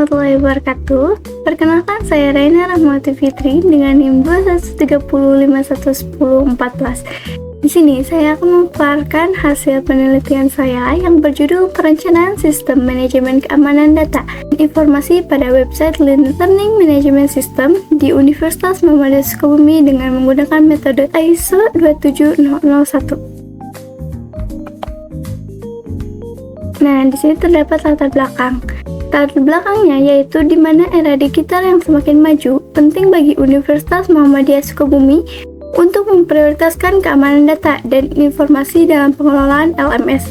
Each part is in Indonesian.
warahmatullahi wabarakatuh. Perkenalkan, saya Raina Rahmawati Fitri dengan NIM 21305111014. Di sini saya akan memaparkan hasil penelitian saya yang berjudul Perencanaan Sistem Manajemen Keamanan Data dan Informasi pada website Learning Management System di Universitas Muhammadiyah Sukabumi dengan menggunakan metode ISO 27001. Nah, di sini terdapat latar belakang. Latar belakangnya yaitu di mana era digital yang semakin maju penting bagi Universitas Muhammadiyah Sukabumi untuk memprioritaskan keamanan data dan informasi dalam pengelolaan LMS.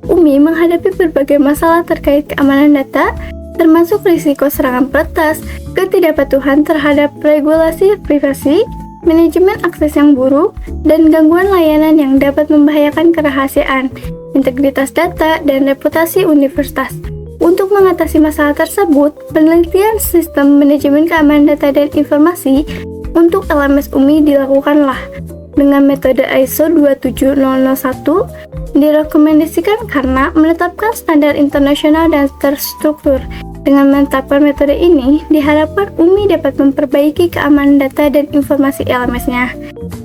UMI menghadapi berbagai masalah terkait keamanan data, termasuk risiko serangan peretas, ketidakpatuhan terhadap regulasi privasi, manajemen akses yang buruk, dan gangguan layanan yang dapat membahayakan kerahasiaan, integritas data, dan reputasi universitas. Untuk mengatasi masalah tersebut, penelitian sistem manajemen keamanan data dan informasi untuk LMS UMI dilakukanlah dengan metode ISO 27001 direkomendasikan karena menetapkan standar internasional dan terstruktur. Dengan menetapkan metode ini, diharapkan UMI dapat memperbaiki keamanan data dan informasi LMS-nya,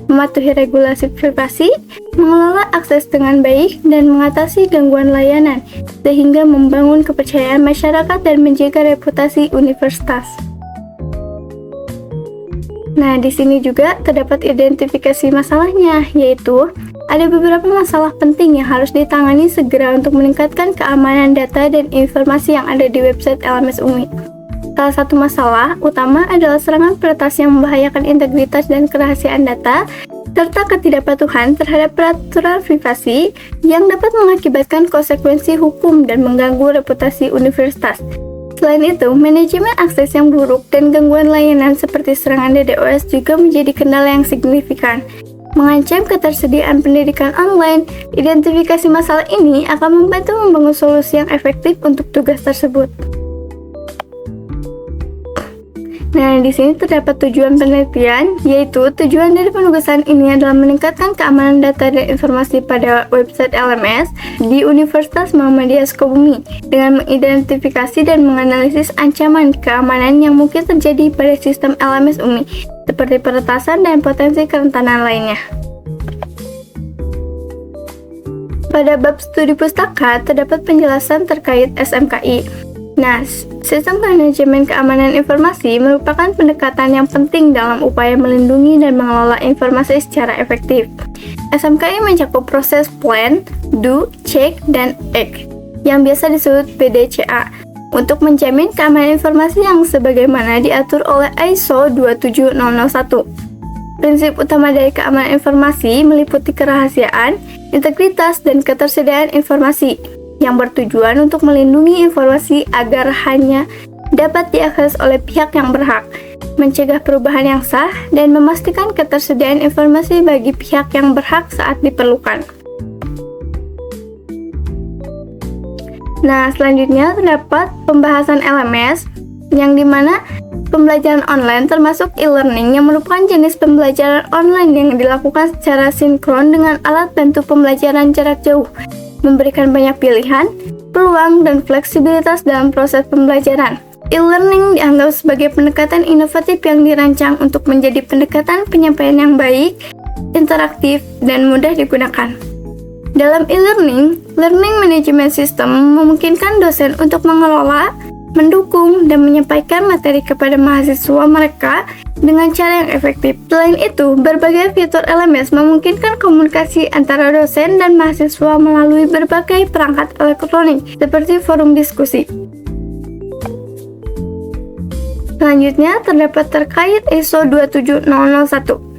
mematuhi regulasi privasi, mengelola akses dengan baik, dan mengatasi gangguan layanan, sehingga membangun kepercayaan masyarakat dan menjaga reputasi universitas. Nah, di sini juga terdapat identifikasi masalahnya, yaitu ada beberapa masalah penting yang harus ditangani segera untuk meningkatkan keamanan data dan informasi yang ada di website LMS UMI. Salah satu masalah utama adalah serangan peretas yang membahayakan integritas dan kerahasiaan data, serta ketidakpatuhan terhadap peraturan privasi yang dapat mengakibatkan konsekuensi hukum dan mengganggu reputasi universitas. Selain itu, manajemen akses yang buruk dan gangguan layanan seperti serangan DDoS juga menjadi kendala yang signifikan, mengancam ketersediaan pendidikan online. Identifikasi masalah ini akan membantu membangun solusi yang efektif untuk tugas tersebut. Nah, di sini terdapat tujuan penelitian, yaitu tujuan dari penugasan ini adalah meningkatkan keamanan data dan informasi pada website LMS di Universitas Muhammadiyah Sukabumi dengan mengidentifikasi dan menganalisis ancaman keamanan yang mungkin terjadi pada sistem LMS UMI, seperti peretasan dan potensi kerentanan lainnya. Pada bab studi pustaka terdapat penjelasan terkait SMKI. Nah, sistem manajemen keamanan informasi merupakan pendekatan yang penting dalam upaya melindungi dan mengelola informasi secara efektif. SMKI mencakup proses plan, do, check, dan act, yang biasa disebut PDCA, untuk menjamin keamanan informasi yang sebagaimana diatur oleh ISO 27001. Prinsip utama dari keamanan informasi meliputi kerahasiaan, integritas, dan ketersediaan informasi, yang bertujuan untuk melindungi informasi agar hanya dapat diakses oleh pihak yang berhak, mencegah perubahan yang sah, dan memastikan ketersediaan informasi bagi pihak yang berhak saat diperlukan. Nah, selanjutnya terdapat pembahasan LMS, yang dimana pembelajaran online termasuk e-learning yang merupakan jenis pembelajaran online yang dilakukan secara sinkron dengan alat bantu pembelajaran jarak jauh, memberikan banyak pilihan, peluang, dan fleksibilitas dalam proses pembelajaran. E-learning dianggap sebagai pendekatan inovatif yang dirancang untuk menjadi pendekatan penyampaian yang baik, interaktif, dan mudah digunakan. Dalam e-learning, Learning Management System memungkinkan dosen untuk mengelola, mendukung, dan menyampaikan materi kepada mahasiswa mereka dengan cara yang efektif. Selain itu, berbagai fitur LMS memungkinkan komunikasi antara dosen dan mahasiswa melalui berbagai perangkat elektronik, seperti forum diskusi. Selanjutnya, terdapat terkait ISO 27001.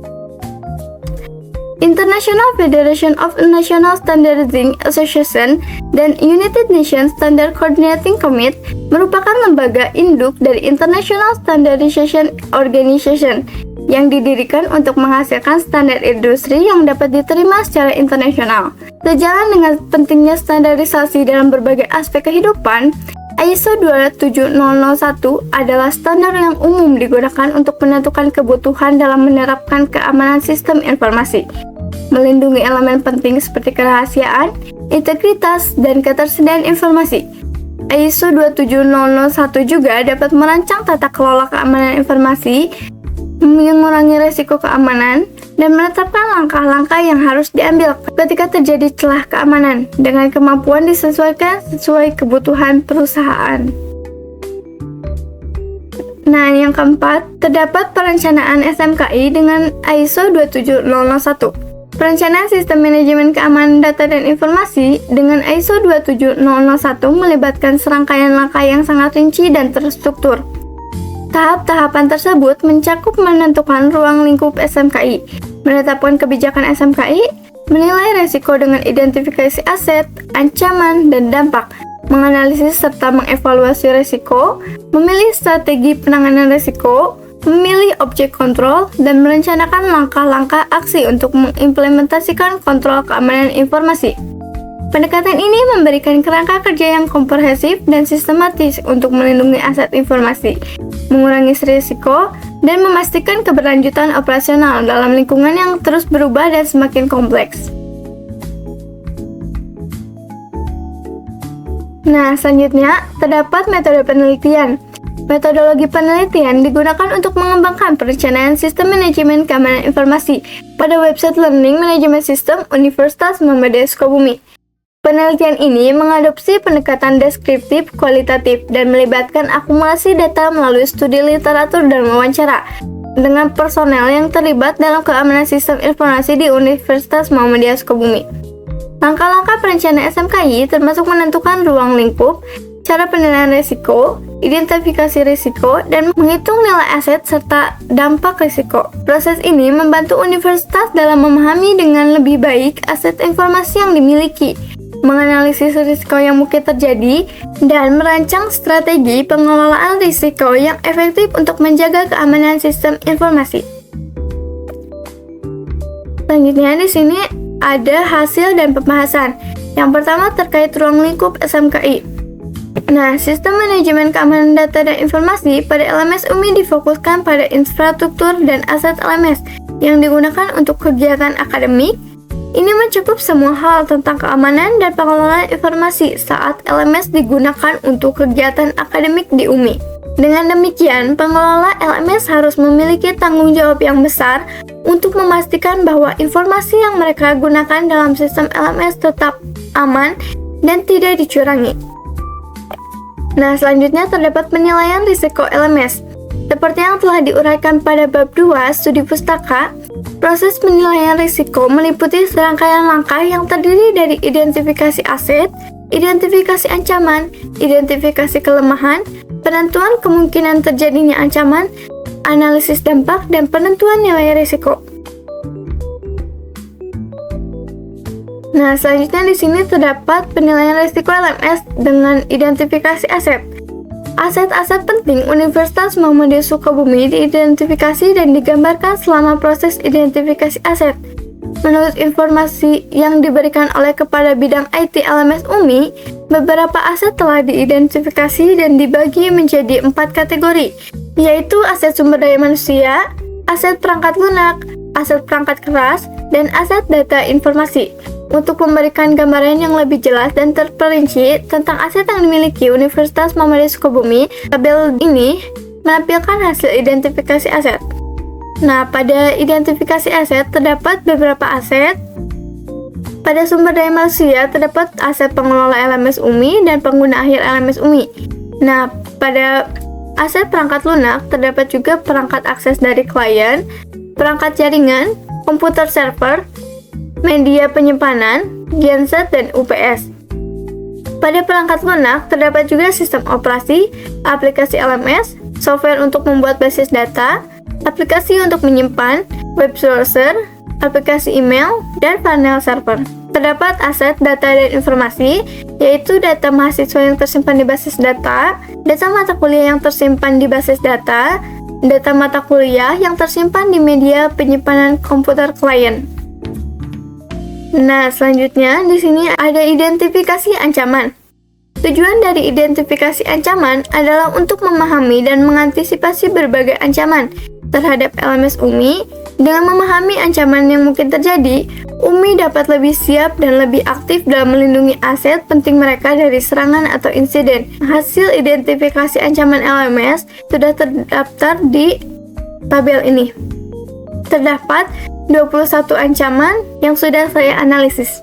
International Federation of National Standardizing Association dan United Nations Standard Coordinating Committee merupakan lembaga induk dari International Standardization Organization yang didirikan untuk menghasilkan standar industri yang dapat diterima secara internasional. Sejalan dengan pentingnya standarisasi dalam berbagai aspek kehidupan, ISO 27001 adalah standar yang umum digunakan untuk menentukan kebutuhan dalam menerapkan keamanan sistem informasi, melindungi elemen penting seperti kerahasiaan, integritas, dan ketersediaan informasi. ISO 27001 juga dapat merancang tata kelola keamanan informasi, mengurangi risiko keamanan, dan menetapkan langkah-langkah yang harus diambil ketika terjadi celah keamanan dengan kemampuan disesuaikan sesuai kebutuhan perusahaan. Nah, yang keempat, terdapat perencanaan SMKI dengan ISO 27001. Perencanaan Sistem Manajemen Keamanan Data dan Informasi dengan ISO 27001 melibatkan serangkaian langkah yang sangat rinci dan terstruktur. Tahap-tahapan tersebut mencakup menentukan ruang lingkup SMKI, menetapkan kebijakan SMKI, menilai risiko dengan identifikasi aset, ancaman, dan dampak, menganalisis serta mengevaluasi risiko, memilih strategi penanganan risiko, memilih objek kontrol, dan merencanakan langkah-langkah aksi untuk mengimplementasikan kontrol keamanan informasi. Pendekatan ini memberikan kerangka kerja yang komprehensif dan sistematis untuk melindungi aset informasi, mengurangi risiko, dan memastikan keberlanjutan operasional dalam lingkungan yang terus berubah dan semakin kompleks. Nah, selanjutnya, terdapat metode penelitian. Metodologi penelitian digunakan untuk mengembangkan perencanaan sistem manajemen keamanan informasi pada website Learning Management System Universitas Muhammadiyah Sukabumi. Penelitian ini mengadopsi pendekatan deskriptif kualitatif dan melibatkan akumulasi data melalui studi literatur dan wawancara dengan personel yang terlibat dalam keamanan sistem informasi di Universitas Muhammadiyah Sukabumi. Langkah-langkah perencanaan SMKI termasuk menentukan ruang lingkup, cara penilaian risiko, identifikasi risiko, dan menghitung nilai aset serta dampak risiko. Proses ini membantu universitas dalam memahami dengan lebih baik aset informasi yang dimiliki, menganalisis risiko yang mungkin terjadi, dan merancang strategi pengelolaan risiko yang efektif untuk menjaga keamanan sistem informasi. Selanjutnya di sini ada hasil dan pembahasan. Yang pertama terkait ruang lingkup SMKI. Nah, sistem manajemen keamanan data dan informasi pada LMS UMI difokuskan pada infrastruktur dan aset LMS yang digunakan untuk kegiatan akademik. Ini mencakup semua hal tentang keamanan dan pengelolaan informasi saat LMS digunakan untuk kegiatan akademik di UMI. Dengan demikian, pengelola LMS harus memiliki tanggung jawab yang besar untuk memastikan bahwa informasi yang mereka gunakan dalam sistem LMS tetap aman dan tidak dicurangi. Nah, selanjutnya terdapat penilaian risiko LMS. Seperti yang telah diuraikan pada bab 2 studi pustaka, proses penilaian risiko meliputi serangkaian langkah yang terdiri dari identifikasi aset, identifikasi ancaman, identifikasi kelemahan, penentuan kemungkinan terjadinya ancaman, analisis dampak, dan penentuan nilai risiko. Nah, selanjutnya di sini terdapat penilaian risiko LMS dengan identifikasi aset. Aset-aset penting Universitas Muhammadiyah Sukabumi diidentifikasi dan digambarkan selama proses identifikasi aset. Menurut informasi yang diberikan oleh Kepala Bidang IT LMS UMI, beberapa aset telah diidentifikasi dan dibagi menjadi 4 kategori, yaitu aset sumber daya manusia, aset perangkat lunak, aset perangkat keras, dan aset data informasi. Untuk memberikan gambaran yang lebih jelas dan terperinci tentang aset yang dimiliki Universitas Muhammadiyah Sukabumi, tabel ini menampilkan hasil identifikasi aset. Nah, pada identifikasi aset terdapat beberapa aset. Pada sumber daya manusia terdapat aset pengelola LMS UMI dan pengguna akhir LMS UMI. Nah, pada aset perangkat lunak terdapat juga perangkat akses dari klien, perangkat jaringan, komputer server, media penyimpanan, genset, dan UPS. Pada perangkat lunak terdapat juga sistem operasi, aplikasi LMS, software untuk membuat basis data, aplikasi untuk menyimpan, web browser, aplikasi email, dan panel server. Terdapat aset data dan informasi, yaitu data mahasiswa yang tersimpan di basis data mata kuliah yang tersimpan di basis data mata kuliah yang tersimpan di media penyimpanan komputer klien. Nah, selanjutnya di sini ada identifikasi ancaman. Tujuan dari identifikasi ancaman adalah untuk memahami dan mengantisipasi berbagai ancaman terhadap LMS UMI Dengan memahami ancaman yang mungkin terjadi, Umi dapat lebih siap dan lebih aktif dalam melindungi aset penting mereka dari serangan atau insiden. Hasil identifikasi ancaman LMS sudah terdaftar di tabel ini. Terdapat 21 ancaman yang sudah saya analisis.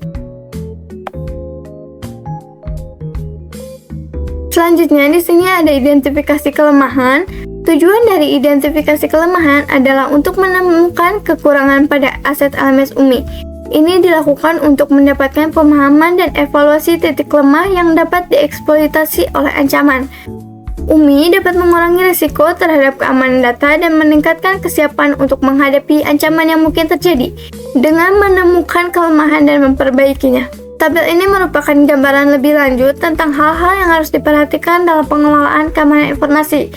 Selanjutnya di sini ada identifikasi kelemahan. Tujuan dari identifikasi kelemahan adalah untuk menemukan kekurangan pada aset LMS Umi. Ini dilakukan untuk mendapatkan pemahaman dan evaluasi titik lemah yang dapat dieksploitasi oleh ancaman. Umi dapat mengurangi risiko terhadap keamanan data dan meningkatkan kesiapan untuk menghadapi ancaman yang mungkin terjadi dengan menemukan kelemahan dan memperbaikinya. Tabel ini merupakan gambaran lebih lanjut tentang hal-hal yang harus diperhatikan dalam pengelolaan keamanan informasi.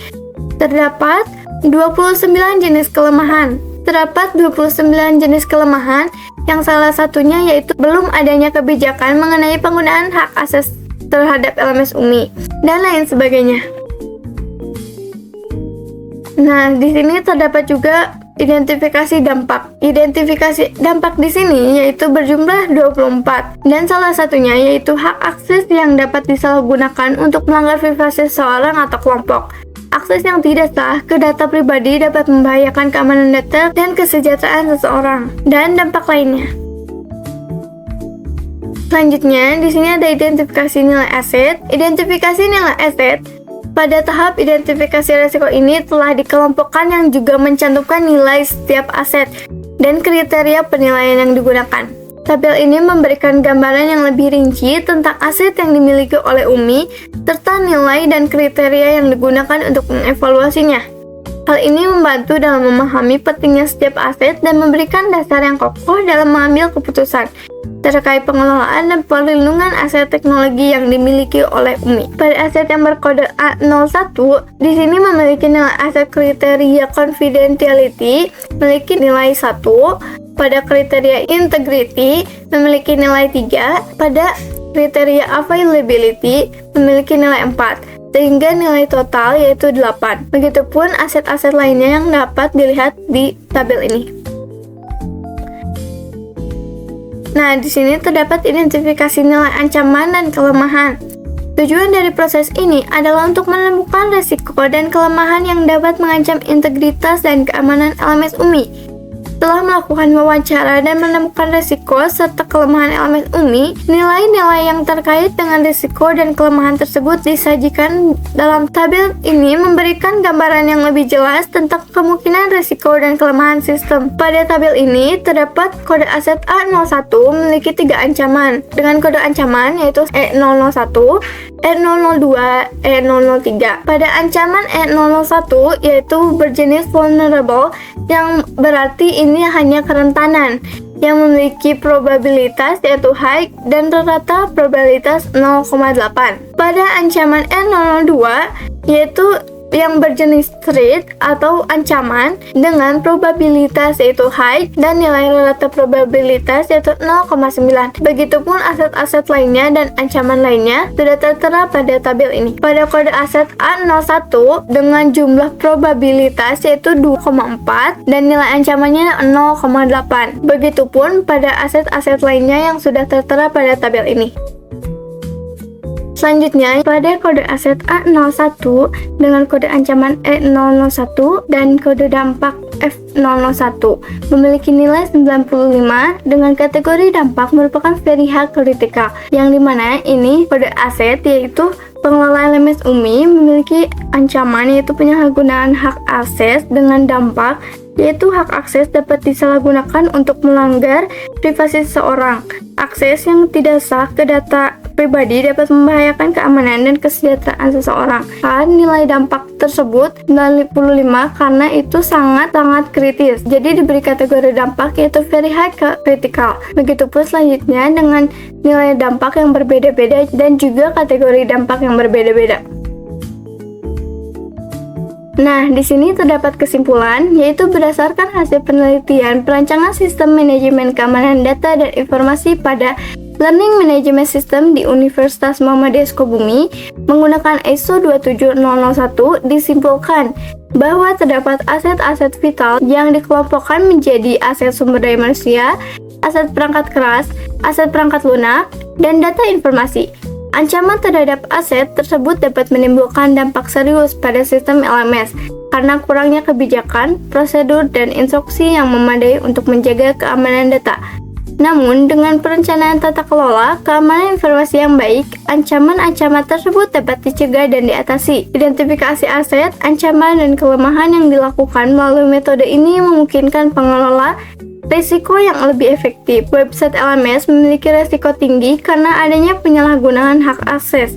Terdapat 29 jenis kelemahan. Terdapat 29 jenis kelemahan yang salah satunya yaitu belum adanya kebijakan mengenai penggunaan hak akses terhadap LMS Umi dan lain sebagainya. Nah, di sini terdapat juga identifikasi dampak. Identifikasi dampak di sini yaitu berjumlah 24 dan salah satunya yaitu hak akses yang dapat disalahgunakan untuk melanggar privasi seseorang atau kelompok. Akses yang tidak sah ke data pribadi dapat membahayakan keamanan data dan kesejahteraan seseorang, dan dampak lainnya. Selanjutnya, di sini ada identifikasi nilai aset. Identifikasi nilai aset pada tahap identifikasi risiko ini telah dikelompokkan yang juga mencantumkan nilai setiap aset dan kriteria penilaian yang digunakan. Tabel ini memberikan gambaran yang lebih rinci tentang aset yang dimiliki oleh Umi, serta nilai dan kriteria yang digunakan untuk mengevaluasinya. Hal ini membantu dalam memahami pentingnya setiap aset dan memberikan dasar yang kokoh dalam mengambil keputusan terkait pengelolaan dan perlindungan aset teknologi yang dimiliki oleh Umi. Pada aset yang berkode A01, di sini memiliki nilai aset kriteria confidentiality memiliki nilai 1, pada kriteria integrity memiliki nilai 3, pada kriteria availability memiliki nilai 4, sehingga nilai total yaitu 8. Begitupun aset-aset lainnya yang dapat dilihat di tabel ini. Nah, di sini terdapat identifikasi nilai ancaman dan kelemahan. Tujuan dari proses ini adalah untuk menemukan risiko dan kelemahan yang dapat mengancam integritas dan keamanan LMS Umi. Setelah melakukan wawancara dan menemukan risiko serta kelemahan LMS Umi, nilai-nilai yang terkait dengan risiko dan kelemahan tersebut disajikan dalam tabel ini memberikan gambaran yang lebih jelas tentang kemungkinan risiko dan kelemahan sistem. Pada tabel ini terdapat kode aset A01 memiliki 3 ancaman dengan kode ancaman yaitu E001, E002, E003. Pada ancaman E001 yaitu berjenis vulnerable yang berarti ini hanya kerentanan yang memiliki probabilitas yaitu high dan rata probabilitas 0,8. Pada ancaman E002 yaitu yang berjenis threat atau ancaman dengan probabilitas yaitu high dan nilai rata probabilitas yaitu 0,9. Begitupun aset-aset lainnya dan ancaman lainnya sudah tertera pada tabel ini. Pada kode aset A01 dengan jumlah probabilitas yaitu 2,4 dan nilai ancamannya 0,8. Begitupun pada aset-aset lainnya yang sudah tertera pada tabel ini. Selanjutnya, pada kode aset A01 dengan kode ancaman E001 dan kode dampak F001 memiliki nilai 95 dengan kategori dampak merupakan very high critical, yang dimana ini kode aset yaitu pengelola LMS Umi memiliki ancaman yaitu penyalahgunaan hak akses dengan dampak yaitu hak akses dapat disalahgunakan untuk melanggar privasi seseorang. Akses yang tidak sah ke data pribadi dapat membahayakan keamanan dan kesejahteraan seseorang. Nilai dampak tersebut 95 karena itu sangat-sangat kritis. Jadi diberi kategori dampak yaitu very high critical. Begitupun selanjutnya dengan nilai dampak yang berbeda-beda dan juga kategori dampak yang berbeda-beda. Nah, di sini terdapat kesimpulan, yaitu berdasarkan hasil penelitian perancangan sistem manajemen keamanan data dan informasi pada Learning Management System di Universitas Muhammadiyah Sukabumi, menggunakan ISO 27001 disimpulkan bahwa terdapat aset-aset vital yang dikelompokkan menjadi aset sumber daya manusia, aset perangkat keras, aset perangkat lunak, dan data informasi. Ancaman terhadap aset tersebut dapat menimbulkan dampak serius pada sistem LMS karena kurangnya kebijakan, prosedur, dan instruksi yang memadai untuk menjaga keamanan data. Namun, dengan perencanaan tata kelola keamanan informasi yang baik, ancaman-ancaman tersebut dapat dicegah dan diatasi. Identifikasi aset, ancaman, dan kelemahan yang dilakukan melalui metode ini memungkinkan pengelola risiko yang lebih efektif. Website LMS memiliki risiko tinggi karena adanya penyalahgunaan hak akses.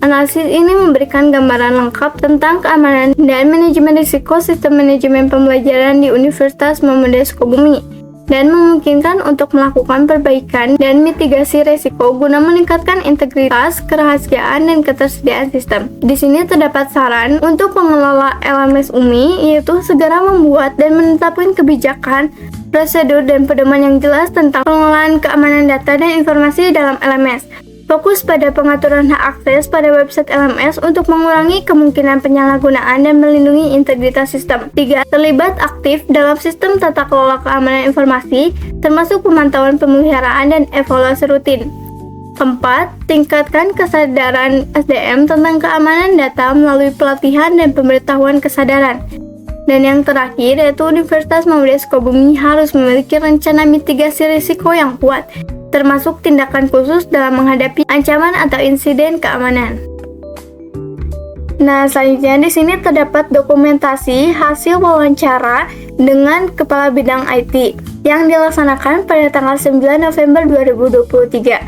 Analisis ini memberikan gambaran lengkap tentang keamanan dan manajemen risiko sistem manajemen pembelajaran di Universitas Muhammadiyah Sukabumi dan memungkinkan untuk melakukan perbaikan dan mitigasi risiko guna meningkatkan integritas, kerahasiaan, dan ketersediaan sistem. Di sini terdapat saran untuk pengelola LMS UMI, yaitu segera membuat dan menetapkan kebijakan, prosedur, dan pedoman yang jelas tentang pengelolaan keamanan data dan informasi dalam LMS. Fokus pada pengaturan hak akses pada website LMS untuk mengurangi kemungkinan penyalahgunaan dan melindungi integritas sistem. 3. Terlibat aktif dalam sistem tata kelola keamanan informasi, termasuk pemantauan pemeliharaan dan evaluasi rutin. 4. Tingkatkan kesadaran SDM tentang keamanan data melalui pelatihan dan pemberitahuan kesadaran. Dan yang terakhir, yaitu Universitas Muhammadiyah Sukabumi harus memiliki rencana mitigasi risiko yang kuat, termasuk tindakan khusus dalam menghadapi ancaman atau insiden keamanan. Nah, selanjutnya di sini terdapat dokumentasi hasil wawancara dengan Kepala Bidang IT yang dilaksanakan pada tanggal 9 November 2023.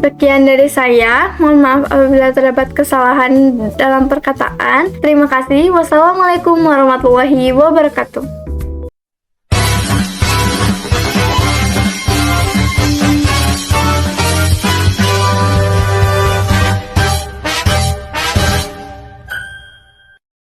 Sekian dari saya, mohon maaf apabila terdapat kesalahan dalam perkataan. Terima kasih. Wassalamualaikum warahmatullahi wabarakatuh.